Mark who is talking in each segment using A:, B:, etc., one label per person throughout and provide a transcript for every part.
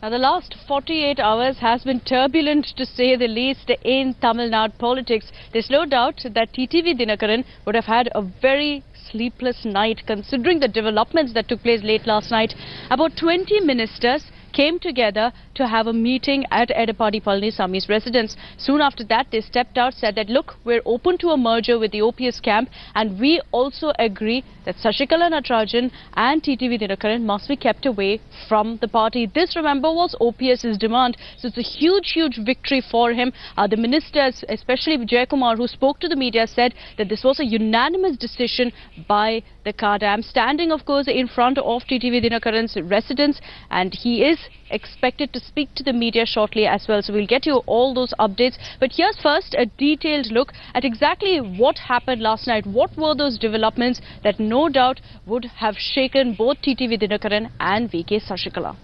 A: Now, the last 48 hours has been turbulent to say the least in Tamil Nadu politics. There's no doubt that TTV Dinakaran would have had a very sleepless night considering the developments that took place late last night. About 20 ministers came together to have a meeting at Edappadi Palaniswamy's residence. Soon after that, they stepped out, said that, look, we're open to a merger with the OPS camp, and we also agree that Sasikala Natarajan and TTV Dinakaran must be kept away from the party. This, remember, was OPS's demand. So it's a huge, huge victory for him. The ministers, especially D.Jayakumar, who spoke to the media, said that this was a unanimous decision by the cadre. I'm standing, of course, in front of TTV Dinakaran's residence, and he is expected to speak to the media shortly as well. So we'll get you all those updates. But here's first a detailed look at exactly what happened last night. What were those developments that no doubt would have shaken both TTV Dinakaran and VK Sasikala?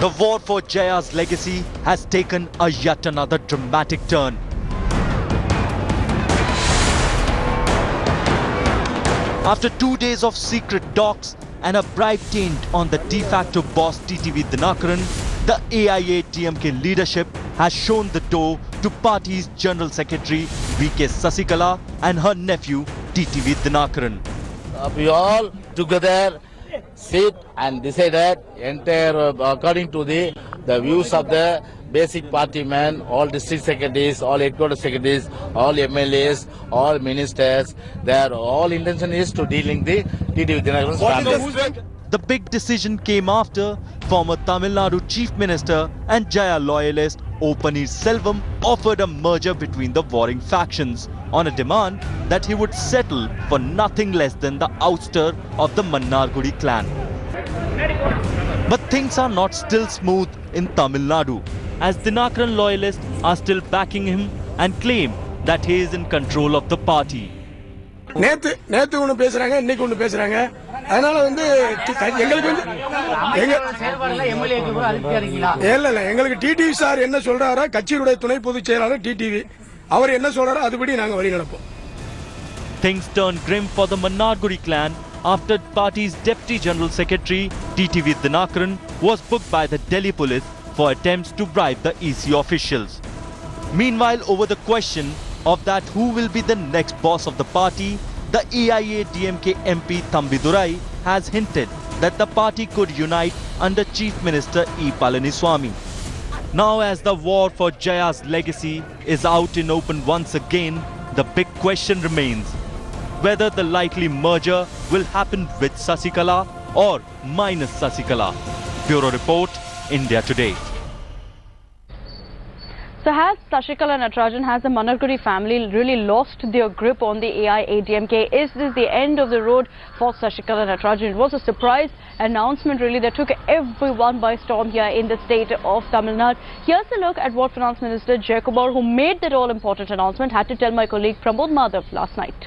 B: The war for Jaya's legacy has taken a yet another dramatic turn. After 2 days of secret talks and a bribe taint on the de facto boss TTV Dinakaran, the AIADMK leadership has shown the door to party's General Secretary VK Sasikala and her nephew TTV Dinakaran.
C: We all together sit and decided entire according to the views of the basic party men, all district secretaries, all headquarters secretaries, all MLAs, all ministers. Their all intention is to dealing the TTV Dinakaran's family.
B: The big decision came after former Tamil Nadu Chief Minister and Jaya loyalist O. Selvam offered a merger between the warring factions on a demand that he would settle for nothing less than the ouster of the Mannargudi clan. But things are not still smooth in Tamil Nadu, as Dinakaran loyalists are still backing him and claim that he is in control of the party.
D: நேத்து ஒன்னு பேசுறாங்க இன்னைக்கு ஒன்னு பேசுறாங்க அதனால வந்து எங்களுக்கு இல்ல எங்களுக்கு டிடிவி சார் என்ன சொல்றாரோ கட்சியுடைய துணை பொதுச் செயலாளர் டிடிவி அவர் என்ன சொல்றாரோ அதுபடி நாங்க வழி நடப்போம்.
B: Things turned grim for the Mannargudi clan after party's Deputy General Secretary TTV Dinakaran was booked by the Delhi police for attempts to bribe the EC officials. Meanwhile, over the question of that who will be the next boss of the party, the AIADMK MP Thambidurai has hinted that the party could unite under Chief Minister E. Palaniswamy. Now, as the war for Jaya's legacy is out in open once again, the big question remains whether the likely merger will happen with Sasikala or minus Sasikala. Bureau Report, India Today.
A: So has Sasikala Natarajan, has the Mannargudi family really lost their grip on the AIADMK? Is this the end of the road for Sasikala Natarajan? It was a surprise announcement really that took everyone by storm here in the state of Tamil Nadu. Here's a look at what Finance Minister D.Jayakumar, who made that all-important announcement, had to tell my colleague Pramod Madhav last night.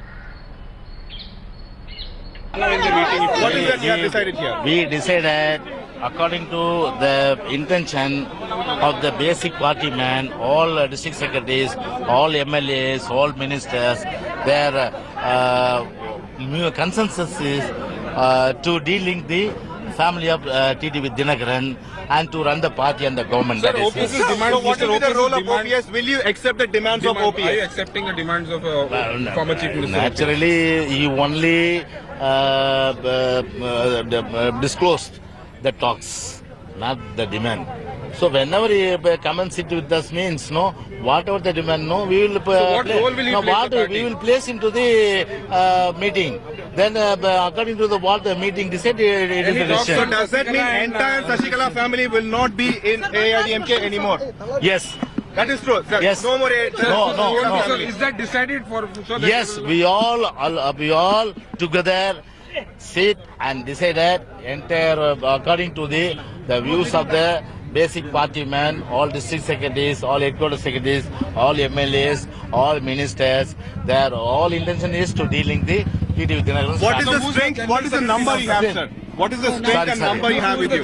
E: What is that you have decided here?
C: We decided according to the intention of the basic party men, all district secretaries, all MLAs, all ministers, their consensus is to dealing the family of TTV Dinakaran and to run the party and the government.
E: Sir, OPS demands. So what will be the role of OPS? Will you accept the demands of OPS? Are you accepting the demands of former Chief Minister?
C: Naturally, he only disclosed the talks, not the demand. So whenever he come and sit with us means, no, whatever the demand, no, we will.
E: So what role will you play?
C: We will place into the meeting. Then according to what the meeting decided, it is a decision.
E: So does that mean entire Sasikala family will not be in AIADMK anymore?
C: Yes.
E: That is true, sir.
C: Yes.
E: No more.
C: No.
E: So is that decided for? So that
C: yes, we all together sit and decided entire according to the views of the basic party men, all district secretaries, all headquarters secretaries, all MLAs, all ministers. Their all intention is to dealing the TTV Dinakaran's.
E: What is the strength? What is the number you have, sir? What is the strength and number you have with you?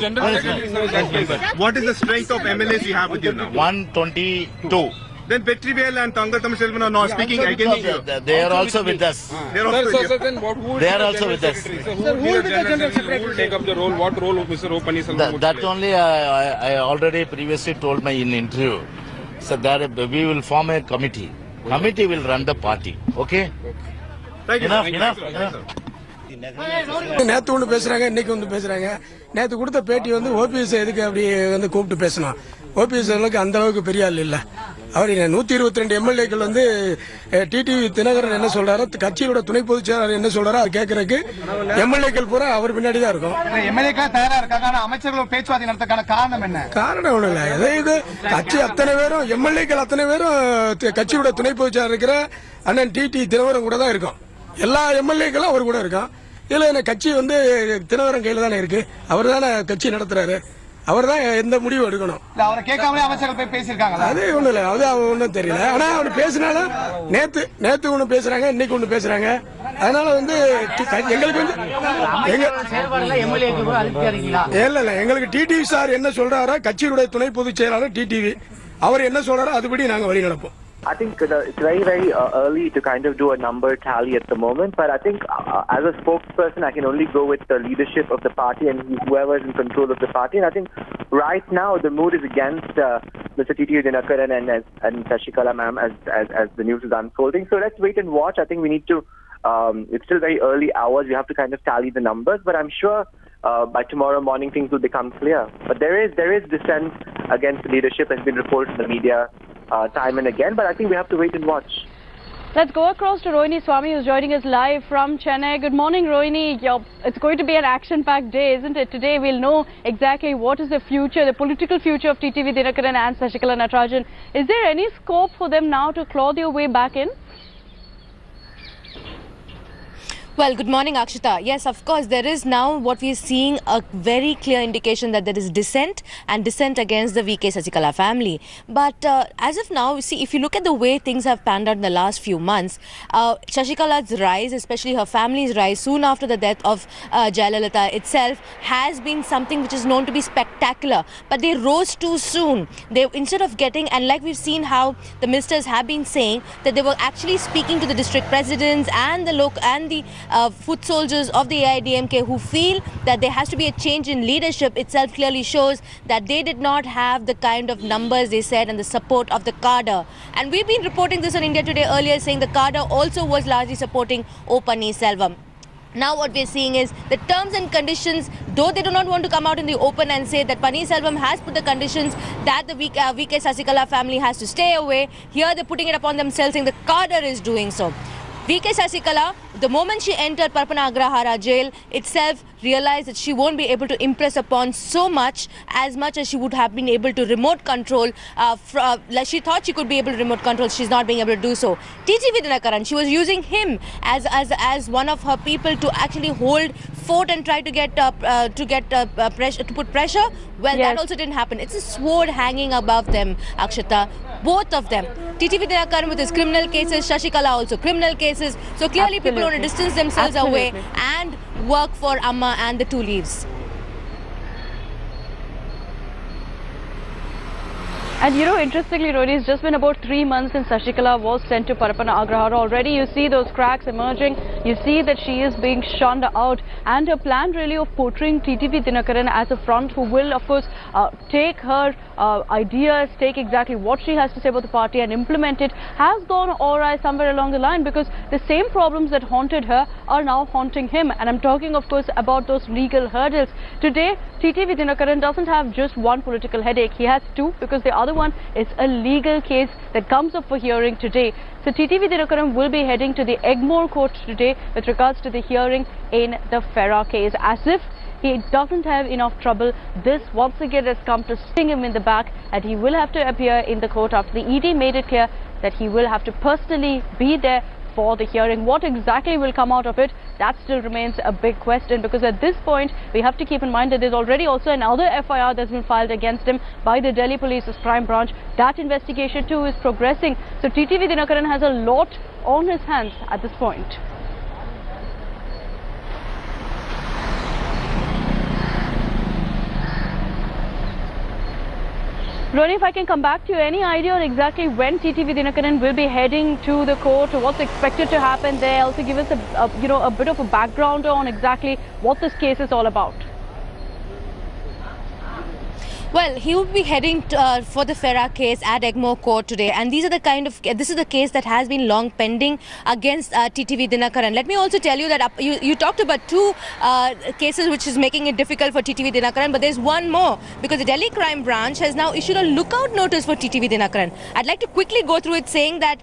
E: What is the strength of MLAs you have with you now?
C: 122.
E: Then Vetrivel and Thangattam Selvan are not speaking against you.
C: They are also with us.
E: They are
C: also with us.
E: So who will be the general secretary? Who will take up the role? What role Mr. O. Pannirselvam would
C: That
E: play?
C: only I already previously told my in interview. So that we will form a committee. Committee will run the party. Okay?
E: Thank you.
C: Enough.
D: நேத்து ஒன்று பேசுறாங்க, இன்னைக்கு வந்து பேசுறாங்க. நேத்து கொடுத்த பேட்டி வந்து ஓபிஎஸ் எதுக்கு அப்படி வந்து கூப்பிட்டு பேசணும். ஓபிஎஸ் அளவுக்கு அந்த அளவுக்கு பெரிய ஆள் இல்ல. அவர் 122 எம்எல்ஏக்கள் வந்து டிடிவி தினகரன் என்ன சொல்றாரோ, கட்சியோட துணை பொதுச் செயலாளர் என்ன சொல்றாரோ அது கேட்கறதுக்கு எம்எல்ஏக்கள் பூரா அவர் பின்னாடி தான் இருக்கும்.
F: எம்எல்ஏக்கள் தயாரா இருக்காங்க, ஆனா அமைச்சர்கள் பேச்சுவார்த்தை நடத்துக்கான காரணம் என்ன?
D: காரணம் ஒண்ணு இல்ல. இது கட்சி அத்தனை பேரும் எம்எல்ஏக்கள் அத்தனை பேரும் கட்சியோட துணை பொதுச் செயலாளர் இருக்கிற அண்ணன் டிடி தினகரன் கூட தான் இருக்கும். எல்லா எம்எல்ஏக்களும் அவர் கூட இருக்கான். இதுல என்ன கட்சி வந்து தினகரன் கையில தானே இருக்கு. அவர் தானே கட்சி நடத்துறாரு. அவர் தான் எந்த முடிவு எடுக்கணும்.
F: அவரை கேட்காமலே அமைச்சர்கள் போய் பேசியிருக்காங்க.
D: அது ஒண்ணு இல்ல, அது ஒன்றும் தெரியல. ஆனா அவர் பேசினாலும் நேத்து ஒண்ணு பேசுறாங்க, இன்னைக்கு ஒண்ணு பேசுறாங்க. அதனால வந்து எங்களுக்கு வந்து இல்ல எங்களுக்கு டிடிவி சார் என்ன சொல்றாரோ, கட்சியுடைய துணை பொதுச் செயலாளர் டிடிவி அவர் என்ன சொல்றாரோ அதுபடி நாங்க வழி நடப்போம்.
G: I think it's very early to kind of do a number tally at the moment, but I think as a spokesperson I can only go with the leadership of the party and whoever is in control of the party, and I think right now the mood is against Mr. TTV Dinakaran and Sasikala ma'am as the news is unfolding. So let's wait and watch. I think we need to it's still very early hours. We have to kind of tally the numbers, but I'm sure by tomorrow morning things will become clear. But there is dissent against the leadership, has been reported in the media time and again, but I think we have to wait and watch.
A: Let's go across to Rohini Swami, who's joining us live from Chennai. Good morning, Rohini. It's going to be an action-packed day, isn't it? Today we'll know exactly what is the future, the political future of TTV Dinakaran and Sasikala Natarajan. Is there any scope for them now to claw their way back in?
H: Well, good morning, Akshita. Yes, of course, there is now what we are seeing a very clear indication that there is dissent and dissent against the VK Sasikala family. But as of now, see, if you look at the way things have panned out in the last few months, Sasikala's rise, especially her family's rise soon after the death of Jayalalitha itself, has been something which is known to be spectacular. But they rose too soon. They, instead of getting, and like we've seen how the ministers have been saying that they were actually speaking to the district presidents and the local and the foot soldiers of the AIADMK who feel that there has to be a change in leadership, itself clearly shows that they did not have the kind of numbers they said and the support of the cadre. And we've been reporting this on India Today earlier, saying the cadre also was largely supporting O. Pannirselvam. Now what we're seeing is the terms and conditions, though they do not want to come out in the open and say that Pannirselvam has put the conditions that the VK Sasikala family has to stay away, here they're putting it upon themselves, saying the cadre is doing so. VK Sasikala, the moment she entered Parapana Agrahara jail itself, realized that she won't be able to impress upon so much as she would have been able to remote control. Like she thought she could be able to remote control, she's not being able to do so. TTV Dinakaran, she was using him as one of her people to actually hold fort and try to get pressure, to put pressure. Well, yes. That also didn't happen. It's a sword hanging above them, Akshata. Both of them. TTV Dinakaran with his criminal cases, Sasikala also criminal cases. So clearly people want to distance themselves away and work for Amma and the two leaves.
A: And you know, interestingly, Rohini, it's just been about 3 months since Sasikala was sent to Parapana Agrahara. Already you see those cracks emerging. You see that she is being shunned out. And her plan really of portraying TTV Dinakaran as a front who will, of course, take her ideas, take exactly what she has to say about the party and implement it, has gone awry somewhere along the line, because the same problems that haunted her are now haunting him. And I'm talking, of course, about those legal hurdles. Today, TTV Dinakaran doesn't have just one political headache. He has two, because the other one is a legal case that comes up for hearing today. So TTV Dinakaran will be heading to the Egmore court today with regards to the hearing in the Farah case. As if he doesn't have enough trouble, this once again has come to sting him in the back, and he will have to appear in the court after the ED made it clear that he will have to personally be there for the hearing. What exactly will come out of it, that still remains a big question, because at this point we have to keep in mind that there's already also another FIR that's been filed against him by the Delhi Police's crime branch. That investigation too is progressing. So TTV Dinakaran has a lot on his hands at this point. Roni, if I can come back to you, any idea on exactly when TTV Dinakaran will be heading to the court, what's expected to happen there? Also give us a bit of a background on exactly what this case is all about.
H: Well, he will be heading for the FERA case at Egmore Court today, and this is the case that has been long pending against TTV Dinakaran. Let me also tell you that you talked about two cases which is making it difficult for TTV Dinakaran, but there's one more, because the Delhi Crime Branch has now issued a lookout notice for TTV Dinakaran. I'd like to quickly go through it, saying that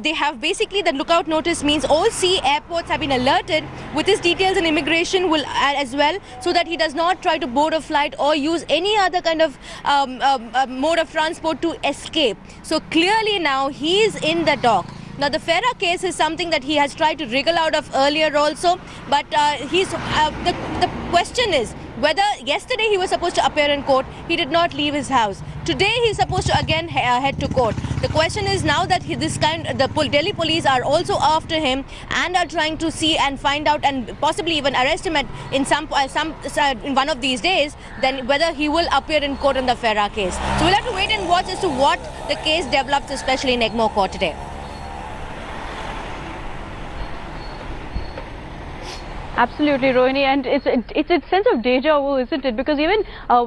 H: they have basically, the lookout notice means all sea airports have been alerted with his details, and immigration will as well, so that he does not try to board a flight or use any other kind of mode of transport to escape. So clearly now he is in the dock. Now the FERA case is something that he has tried to wriggle out of earlier also, but the question is whether yesterday he was supposed to appear in court, he did not leave his house. Today he is supposed to again head to court. The question is now that the Delhi police are also after him and are trying to see and find out and possibly even arrest him in one of these days, then whether he will appear in court in the FERA case. So we'll have to wait and watch as to what the case develops, especially in Egmore Court today.
A: Absolutely, Rohini, and it's a sense of deja vu, isn't it? Because even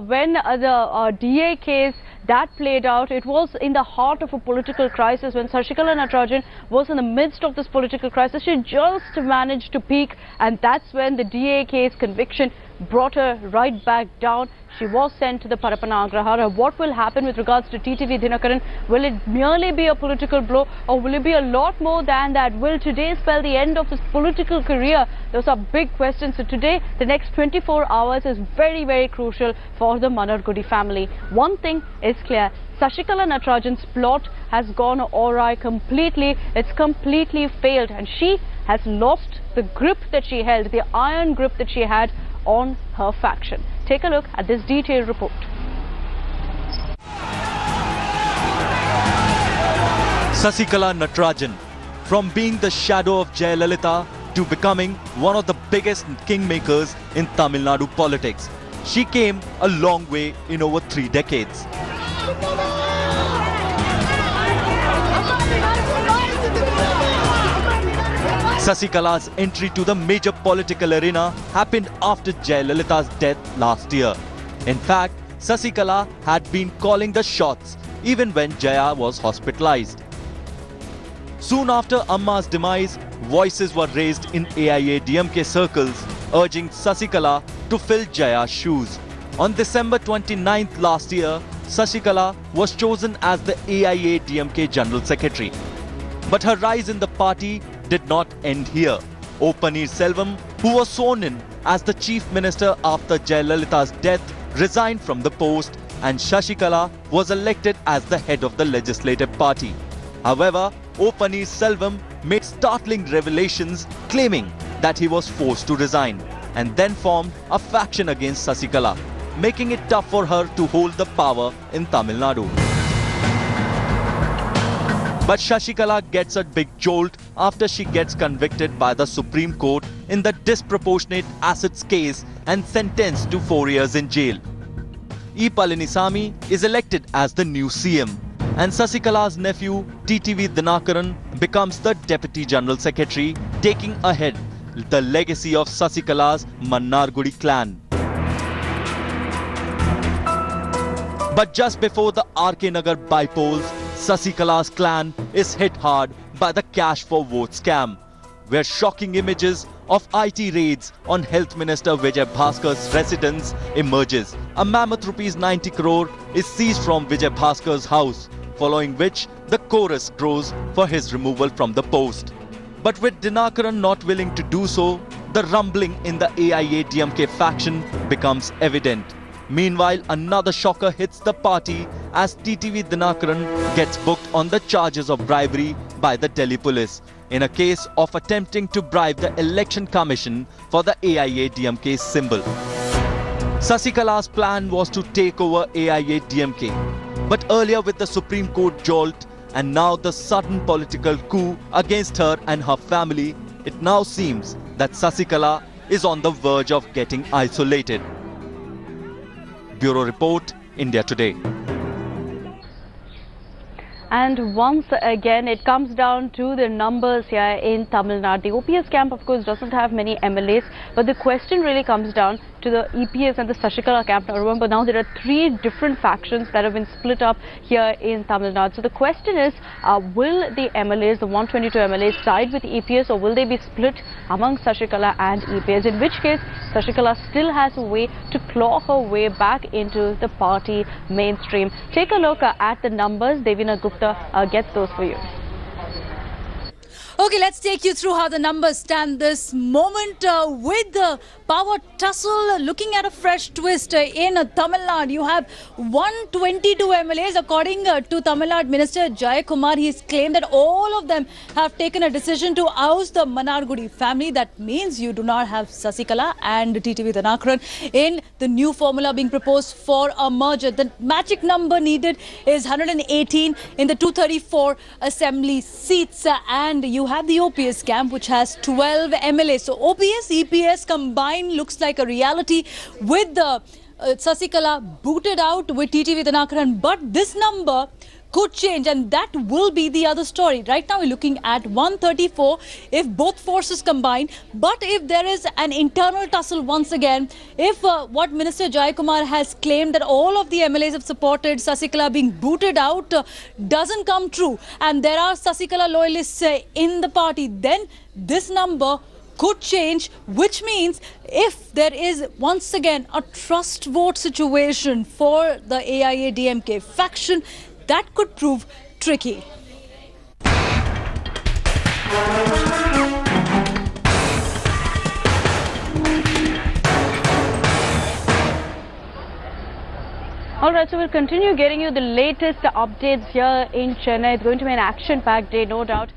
A: when the DA case that played out, it was in the heart of a political crisis. When Sasikala Natarajan was in the midst of this political crisis, she just managed to peak, and that's when the DA case conviction brought her right back down. She was sent to the Parapanagrahara. What will happen with regards to TTV Dinakaran? Will it merely be a political blow, or will it be a lot more than that? Will today spell the end of his political career? Those are big questions. So today, the next 24 hours is very, very crucial for the Mannargudi family. One thing is clear. Sasikala Natarajan's plot has gone awry completely. It's completely failed, and she has lost the grip that she held, the iron grip that she had on her faction. Take a look at this detailed report.
B: Sasikala Natarajan, from being the shadow of Jayalalitha to becoming one of the biggest kingmakers in Tamil Nadu politics, she came a long way in over 3 decades. Sasikala's entry to the major political arena happened after Jayalalitha's death last year. In fact, Sasikala had been calling the shots even when Jaya was hospitalized. Soon after Amma's demise, voices were raised in AIADMK circles urging Sasikala to fill Jaya's shoes. On December 29th last year, Sasikala was chosen as the AIADMK General Secretary. But her rise in the party did not end here. O. Selvam, who was sworn in as the Chief Minister after Jayalalitha's death, resigned from the post, and Sasikala was elected as the head of the legislative party. However, O. Selvam made startling revelations claiming that he was forced to resign, and then formed a faction against Sasikala, making it tough for her to hold the power in Tamil Nadu. But Sasikala gets a big jolt after she gets convicted by the Supreme Court in the disproportionate assets case and sentenced to 4 years in jail. E. Palanisamy is elected as the new CM, and Sasikala's nephew TTV Dinakaran becomes the Deputy General Secretary, taking ahead the legacy of Sasikala's Mannargudi clan. But just before the RK Nagar bypolls, Sasikala's clan is hit hard by the cash for vote scam, where shocking images of IT raids on Health Minister Vijay Bhaskar's residence emerges. A mammoth ₹90 crore is seized from Vijay Bhaskar's house, following which the chorus grows for his removal from the post. But with Dinakaran not willing to do so, the rumbling in the AIADMK faction becomes evident. Meanwhile, another shocker hits the party as TTV Dinakaran gets booked on the charges of bribery by the Delhi police in a case of attempting to bribe the Election Commission for the AIADMK symbol. Sasikala's plan was to take over AIADMK, but earlier with the Supreme Court jolt and now the sudden political coup against her and her family, it now seems that Sasikala is on the verge of getting isolated. Bureau Report, India Today.
A: And once again, it comes down to the numbers here in Tamil Nadu. The OPS camp, of course, doesn't have many MLAs, but the question really comes down to the EPS and the Sasikala camp. Now, remember, now there are 3 different factions that have been split up here in Tamil Nadu. So the question is, will the MLAs, the 122 MLAs, side with EPS, or will they be split among Sasikala and EPS? In which case, Sasikala still has a way to claw her way back into the party mainstream. Take a look at the numbers. Devina Gupta gets those for you.
I: Okay, let's take you through how the numbers stand this moment with the power tussle. Looking at a fresh twist in Tamil Nadu, you have 122 MLAs. According to Tamil Nadu Minister Jayakumar, he's claimed that all of them have taken a decision to oust the Mannargudi family. That means you do not have Sasikala and TTV Dinakaran in the new formula being proposed for a merger. The magic number needed is 118 in the 234 assembly seats, and you have the OPS camp, which has 12 MLAs. So OPS, EPS combined looks like a reality with the Sasikala booted out with TTV Dinakaran. But this number could change, and that will be the other story. Right now we're looking at 134 if both forces combine. But if there is an internal tussle once again, if what Minister Jayakumar has claimed that all of the MLAs have supported Sasikala being booted out doesn't come true, and there are Sasikala loyalists in the party, then this number could change, which means if there is once again a trust vote situation for the AIADMK faction, that could prove tricky.
A: Alright, so we'll continue getting you the latest updates here in Chennai. It's going to be an action-packed day, no doubt.